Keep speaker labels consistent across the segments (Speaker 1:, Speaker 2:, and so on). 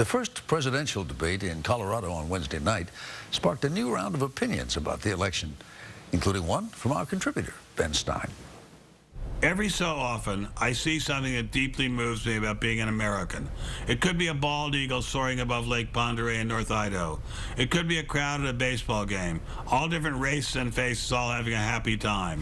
Speaker 1: The first presidential debate in Colorado on Wednesday night sparked a new round of opinions about the election, including one from our contributor, Ben Stein.
Speaker 2: Every so often, I see something that deeply moves me about being an American. It could be a bald eagle soaring above Lake Pend Oreille in North Idaho. It could be a crowd at a baseball game. All different races and faces all having a happy time.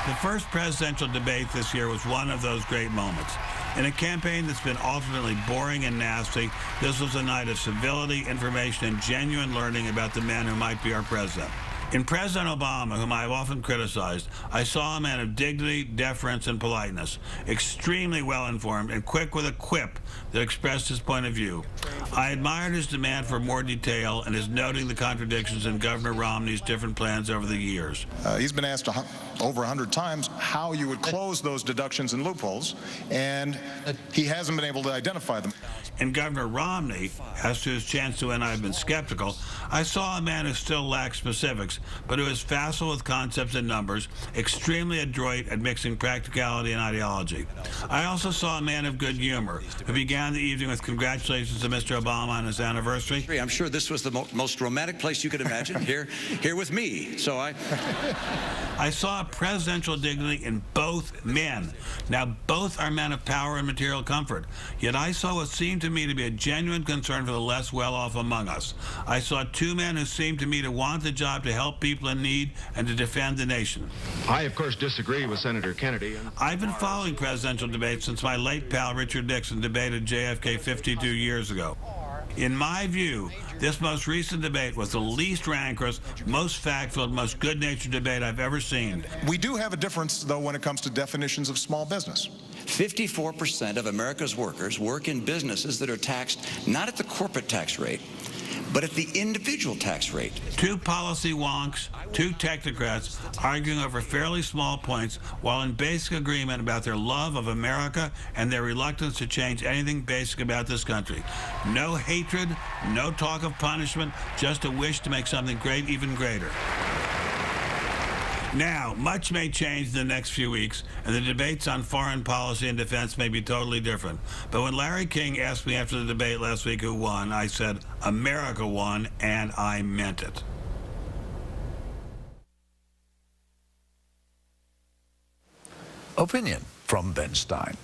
Speaker 2: The first presidential debate this year was one of those great moments. In a campaign that's been alternately boring and nasty, this was a night of civility, information, and genuine learning about the man who might be our president. In President Obama, whom I have often criticized, I saw a man of dignity, deference, and politeness, extremely well-informed and quick with a quip that expressed his point of view. I admired his demand for more detail and his noting the contradictions in Governor Romney's different plans over the years.
Speaker 3: He's been asked over 100 times how you would close those deductions and loopholes, and he hasn't been able to identify them.
Speaker 2: In Governor Romney, as to his chance to win, I've been skeptical. I saw a man who still lacks specifics, but who is facile with concepts and numbers, extremely adroit at mixing practicality and ideology. I also saw a man of good humor, who began the evening with congratulations to Mr. Obama on his anniversary.
Speaker 4: I'm sure this was the most romantic place you could imagine, here with me. So
Speaker 2: I saw presidential dignity in both men. Now, both are men of power and material comfort. Yet I saw what seemed to me to be a genuine concern for the less well-off among us. I saw two men who seemed to me to want the job to help people in need and to defend the nation.
Speaker 5: I, of course, disagree with Senator Kennedy.
Speaker 2: I've been following presidential debates since my late pal Richard Nixon debated JFK 52 years ago. In my view, this most recent debate was the least rancorous, most fact-filled, most good-natured debate I've ever seen.
Speaker 3: We do have a difference, though, when it comes to definitions of small business.
Speaker 4: 54% of America's workers work in businesses that are taxed not at the corporate tax rate, but at the individual tax rate.
Speaker 2: Two policy wonks, two technocrats arguing over fairly small points while in basic agreement about their love of America and their reluctance to change anything basic about this country. No hatred, no talk of punishment, just a wish to make something great even greater. Now, much may change in the next few weeks, and the debates on foreign policy and defense may be totally different. But when Larry King asked me after the debate last week who won, I said, America won, and I meant it.
Speaker 1: Opinion from Ben Stein.